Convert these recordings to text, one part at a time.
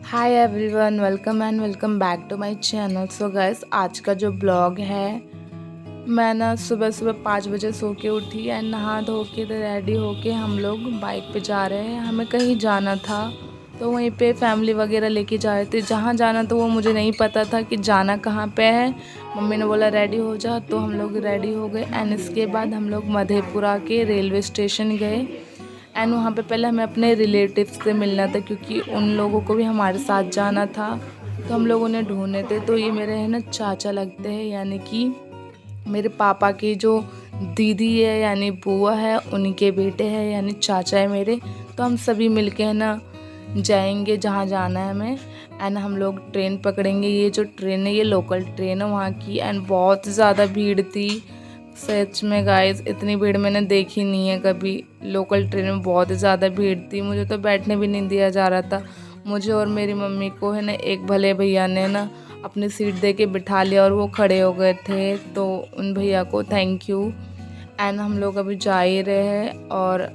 Hi everyone, welcome back to my channel. So guys, आज का जो ब्लॉग है, मैं ना सुबह सुबह 5 बजे सो के उठी एंड नहा धो के रेडी होके हम लोग बाइक पे जा रहे हैं। हमें कहीं जाना था तो वहीं पे फैमिली वगैरह लेके जा रहे थे। जहाँ जाना तो वो मुझे नहीं पता था कि जाना कहाँ पे है। मम्मी ने बोला रेडी हो जा, तो हम लोग रेडी हो गए एंड इसके बाद हम लोग मधेपुरा के रेलवे स्टेशन गए एंड वहाँ पे पहले हमें अपने रिलेटिव्स से मिलना था क्योंकि उन लोगों को भी हमारे साथ जाना था। तो हम लोग उन्हें ढूंढने थे। तो ये मेरे है ना चाचा लगते हैं, यानी कि मेरे पापा की जो दीदी है यानी बुआ है, उनके बेटे हैं यानी चाचा है मेरे। तो हम सभी मिलके है ना जाएंगे जहाँ जाना है हमें एंड हम लोग ट्रेन पकड़ेंगे। ये जो ट्रेन है ये लोकल ट्रेन है वहाँ की एंड बहुत ज़्यादा भीड़ थी। सच में गाइस, इतनी भीड़ मैंने देखी नहीं है कभी। लोकल ट्रेन में बहुत ज़्यादा भीड़ थी, मुझे तो बैठने भी नहीं दिया जा रहा था। मुझे और मेरी मम्मी को है ना एक भले भैया ने ना अपनी सीट दे के बिठा लिया और वो खड़े हो गए थे, तो उन भैया को थैंक यू। एंड हम लोग अभी जा ही रहे हैं और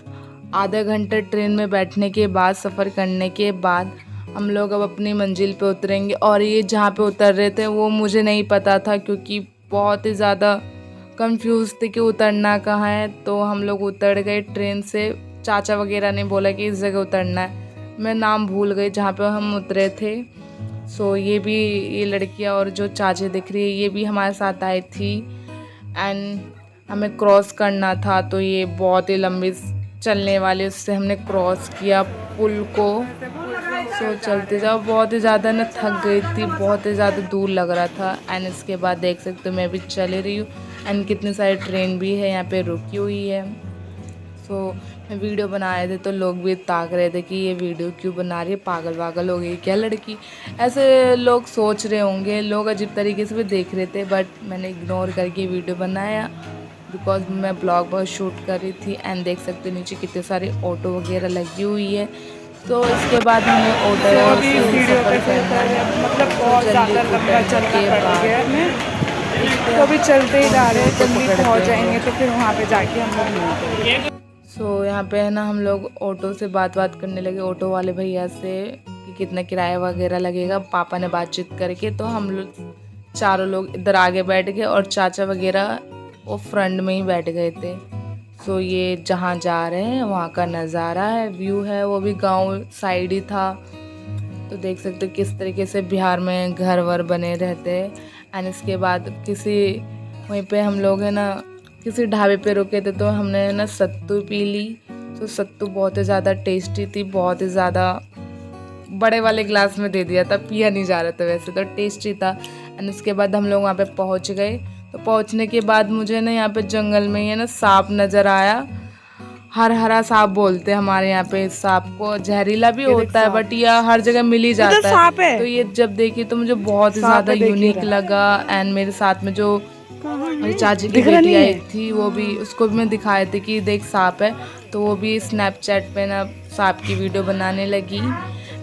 आधा घंटे ट्रेन में बैठने के बाद, सफ़र करने के बाद हम लोग अब अपनी मंजिल पे उतरेंगे। और ये जहाँ पे उतर रहे थे वो मुझे नहीं पता था क्योंकि बहुत ही ज़्यादा कंफ्यूज थे कि उतरना कहाँ है। तो हम लोग उतर गए ट्रेन से। चाचा वगैरह ने बोला कि इस जगह उतरना है, मैं नाम भूल गई जहाँ पे हम उतरे थे। सो ये लड़कियाँ और जो चाचे दिख रही है ये भी हमारे साथ आई थी एंड हमें क्रॉस करना था। तो ये बहुत ही लंबी चलने वाले, उससे हमने क्रॉस किया पुल को। सो चलते जाओ, बहुत ही ज़्यादा ना थक गई थी, बहुत ही ज़्यादा दूर लग रहा था। एंड इसके बाद देख सकते हो मैं भी चल रही हूँ एंड कितनी सारी ट्रेन भी है यहाँ पे रुकी हुई है। सो मैं वीडियो बना रहे थे तो लोग भी ताक रहे थे कि ये वीडियो क्यों बना रही है, पागल वागल हो गई क्या लड़की, ऐसे लोग सोच रहे होंगे। लोग अजीब तरीके से भी देख रहे थे बट मैंने इग्नोर करके वीडियो बनाया बिकॉज मैं ब्लॉग बहुत शूट कर रही थी। एंड देख सकते हो नीचे कितने सारे ऑटो वगैरह लगी हुई है। तो इसके बाद हमें ऑटो से सफ़र करना है, मतलब बहुत ज़्यादा लंबा चलना पड़ गया हमें। तो अभी चलते ही जा रहे हैं, जल्दी पहुंच जाएंगे तो फिर वहाँ पे जाके हम लोग मिलते हैं। सो यहाँ पे है ना हम लोग ऑटो से बात करने लगे, ऑटो वाले भैया से कि कितना किराया वगैरह लगेगा। पापा ने बातचीत करके तो हम लोग चारों लोग इधर आगे बैठ गए और चाचा वगैरह वो फ्रंट में ही बैठ गए थे। सो ये जहाँ जा रहे हैं वहाँ का नज़ारा है, व्यू है, वो भी गांव साइड ही था। तो देख सकते हो किस तरीके से बिहार में घर वर बने रहते हैं। एंड इसके बाद वहीं पे हम लोग है ना किसी ढाबे पे रुके थे तो हमने ना सत्तू पी ली। तो सत्तू बहुत ही ज़्यादा टेस्टी थी, बहुत ही ज़्यादा बड़े वाले ग्लास में दे दिया था, पिया नहीं जा रहा था, वैसे तो टेस्टी था। एंड उसके बाद हम लोग वहाँ पे पहुँच गए। तो पहुँचने के बाद मुझे ना यहाँ पे जंगल में है ना सांप नज़र आया। हरा सांप बोलते हैं हमारे यहाँ पे सांप को, जहरीला भी होता है बट यह हर जगह मिल ही जाता है। तो ये जब देखी तो मुझे बहुत ही ज़्यादा यूनिक लगा। एंड मेरे साथ में जो मेरी चाची की बेटी आई थी वो भी, उसको भी मैं दिखाए थे कि देख सांप है, तो वो भी स्नैपचैट पे ना सांप की वीडियो बनाने लगी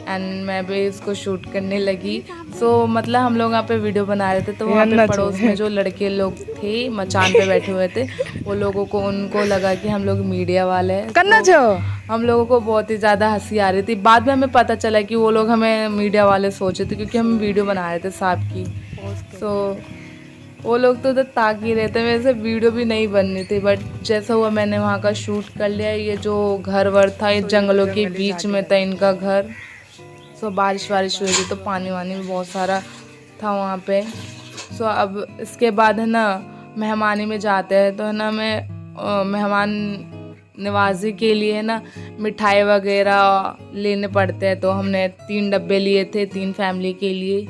एंड मैं भी इसको शूट करने लगी। सो मतलब हम लोग यहाँ पे वीडियो बना रहे थे तो वहाँ पे पड़ोस में जो लड़के लोग थे मचान पे बैठे हुए थे, वो लोगों को उनको लगा कि हम लोग मीडिया वाले हैं। तो हम लोगों को बहुत ही ज़्यादा हंसी आ रही थी। बाद में हमें पता चला कि वो लोग हमें मीडिया वाले सोचे थे क्योंकि हम वीडियो बना रहे थे सांप की। सो वो लोग तो उधर ताक ही रहते, वैसे वीडियो भी नहीं बननी थी बट जैसा हुआ मैंने वहाँ का शूट कर लिया। ये जो घर वर था ये जंगलों के बीच में था इनका घर। सो बारिश वारिश हुई थी तो पानी वानी भी बहुत सारा था वहाँ पे। सो अब इसके बाद है ना मेहमानी में जाते हैं तो है ना मैं मेहमान नवाजी के लिए है ना मिठाई वगैरह लेने पड़ते हैं। तो हमने 3 डब्बे लिए थे 3 फैमिली के लिए।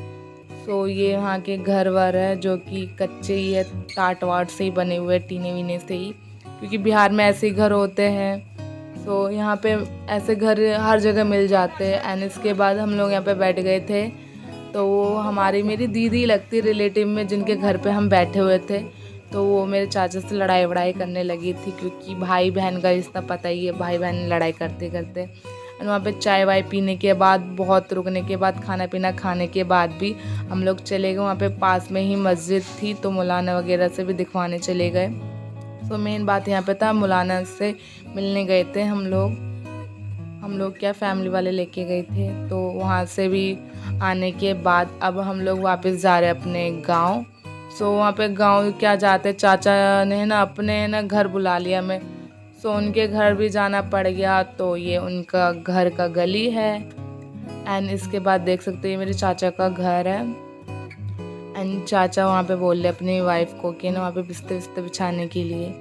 सो ये वहाँ के घर वर है जो कि कच्चे ही है, टाट वाट से ही बने हुए, टीने वीने से ही, क्योंकि बिहार में ऐसे ही घर होते हैं। सो यहाँ पे ऐसे घर हर जगह मिल जाते हैं। एंड इसके बाद हम लोग यहाँ पे बैठ गए थे। तो वो हमारी मेरी दीदी लगती रिलेटिव में जिनके घर पे हम बैठे हुए थे, तो वो मेरे चाचा से लड़ाई वड़ाई करने लगी थी क्योंकि भाई बहन का रिश्ता पता ही है, भाई बहन लड़ाई करते करते। एंड वहाँ पे चाय वाय पीने के बाद, बहुत रुकने के बाद, खाना पीना खाने के बाद भी हम लोग चले गए। वहाँ पे पास में ही मस्जिद थी तो मौलाना वगैरह से भी दिखवाने चले गए। तो मेन बात यहाँ पे था, मौलाना से मिलने गए थे हम हम लोग क्या फैमिली वाले लेके गए थे। तो वहाँ से भी आने के बाद अब हम लोग वापस जा रहे हैं अपने गांव। सो वहाँ पे गांव क्या जाते, चाचा ने ना अपने ना घर बुला लिया हमें। सो उनके घर भी जाना पड़ गया। तो ये उनका घर का गली है। एंड इसके बाद देख सकते हो ये मेरे चाचा का घर है। एंड चाचा वहाँ पे बोल रहे अपनी वाइफ को कि ना वहाँ पे बिस्तर बिस्तर बिछाने के लिए।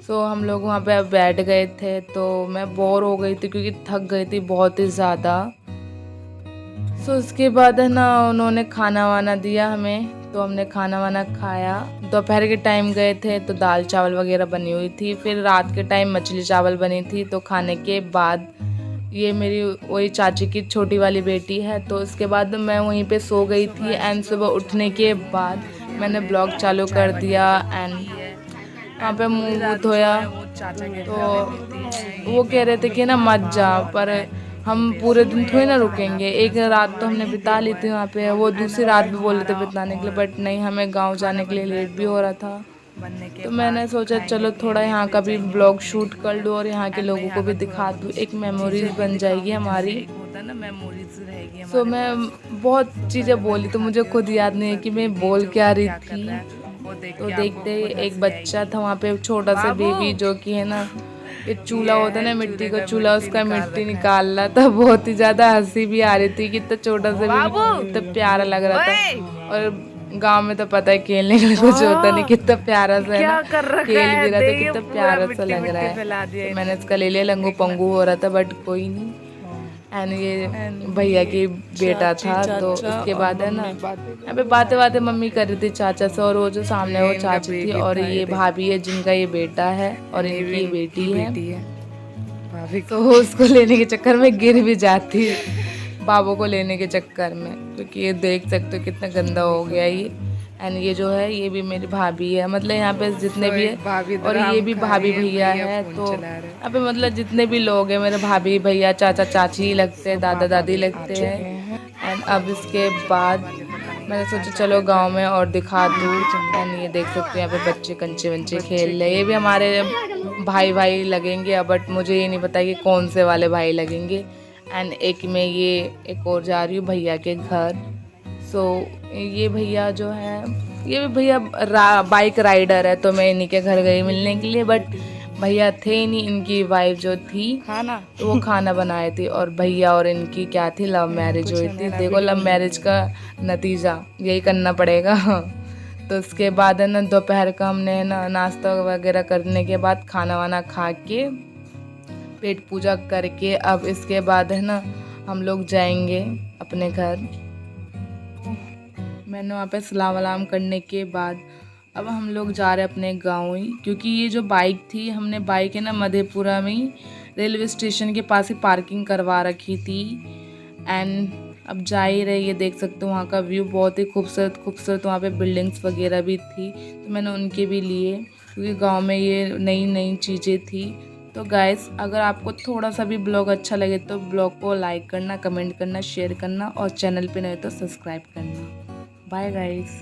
सो हम लोग वहाँ पे अब बैठ गए थे। तो मैं बोर हो गई थी क्योंकि थक गई थी बहुत ही ज़्यादा। सो उसके बाद है ना उन्होंने खाना वाना दिया हमें। तो हमने खाना वाना खाया। दोपहर के टाइम गए थे तो दाल चावल वगैरह बनी हुई थी। फिर रात के टाइम मछली चावल बनी थी। तो खाने के बाद ये मेरी वही चाची की छोटी वाली बेटी है। तो उसके बाद मैं वहीं पे सो गई थी। एंड सुबह उठने के बाद मैंने ब्लॉग चालू कर दिया। एंड वहाँ पे मुँह धोया। तो वो कह रहे थे कि ना मत जा, पर हम पूरे दिन थोड़ी ना रुकेंगे। एक रात तो हमने बिता ली थी वहाँ पे। वो दूसरी रात भी बोल रहे थे बिताने के लिए, बट नहीं, हमें गांव जाने के लिए लेट भी हो रहा था। तो मैंने सोचा चलो थोड़ा यहाँ का भी ब्लॉग शूट कर लूँ और यहाँ के लोगों को भी दिखा दूँ, एक मेमोरीज बन जाएगी हमारी। सो मैं बहुत चीज़ें बोली तो मुझे खुद याद नहीं है कि मैं बोल क्या रही थी। तो देखते एक बच्चा था वहाँ पे, छोटा सा बेबी, जो कि है ना ये चूल्हा होता है ना मिट्टी का चूल्हा, उसका मिट्टी निकाल रहा था। बहुत ही ज़्यादा हंसी भी आ रही थी कि इतना छोटा सा बेबी, कितना प्यारा लग रहा था। और गांव में तो पता है खेलने के लिए कुछ होता नहीं, कितना प्यारा सा है ना, खेल भी रहा था, कितना प्यारा सा लग रहा है। तो मैंने इसका ले लिया, लंगू पंगू हो रहा था बट कोई नहीं। एंड ये भैया की बेटा था। तो उसके बाद है ना यहाँ पे बातें बातें मम्मी कर रही थी चाचा से। और वो जो सामने वो चाची थी और ये भाभी है जिनका ये बेटा है और इनकी बेटी है। तो उसको लेने के चक्कर में गिर भी जाती, बाबू को लेने के चक्कर में, क्योंकि ये देख सकते हो कितना गंदा हो गया ये। एंड ये जो है ये भी मेरी भाभी है, मतलब यहाँ पे जितने भी है, और ये भी भाभी भैया है। तो यहाँ पे मतलब जितने भी लोग हैं मेरे भाभी भैया चाचा चाची लगते हैं, दादा दादी लगते हैं। एंड अब इसके बाद मैंने सोचा चलो गांव में और दिखा दूँ। एंड ये देख सकते हैं यहाँ पे बच्चे कंचे वंचे खेल रहे, ये भी हमारे भाई लगेंगे, बट मुझे ये नहीं पता कि कौन से वाले भाई लगेंगे। एंड एक में ये एक और जा रही हूँ भैया के घर। सो ये भैया जो है ये भी भैया बाइक राइडर है। तो मैं इन्हीं के घर गई मिलने के लिए, बट भैया थे ही नहीं, इनकी वाइफ जो थी खाना, तो वो खाना बनाए थे। और भैया और इनकी क्या थी, लव मैरिज हुई थी। देखो लव मैरिज का नतीजा यही करना पड़ेगा। तो उसके बाद है ना दोपहर का हमने ना नाश्ता वगैरह करने के बाद खाना वाना खा के पेट पूजा करके अब इसके बाद है ना हम लोग जाएंगे अपने घर। मैंने वहाँ पे सलाम वलाम करने के बाद अब हम लोग जा रहे हैं अपने गाँव ही, क्योंकि ये जो बाइक थी हमने बाइक है ना मधेपुरा में ही रेलवे स्टेशन के पास ही पार्किंग करवा रखी थी। एंड अब जा ही रहे, ये देख सकते हो वहाँ का व्यू बहुत ही खूबसूरत खूबसूरत, वहाँ पे बिल्डिंग्स वगैरह भी थी। तो मैंने उनके भी लिए, क्योंकि गांव में ये नई नई चीज़ें थी। तो गाइस अगर आपको थोड़ा सा भी ब्लॉग अच्छा लगे तो ब्लॉग को लाइक करना, कमेंट करना, शेयर करना और चैनल पे नए तो सब्सक्राइब करना। Bye guys.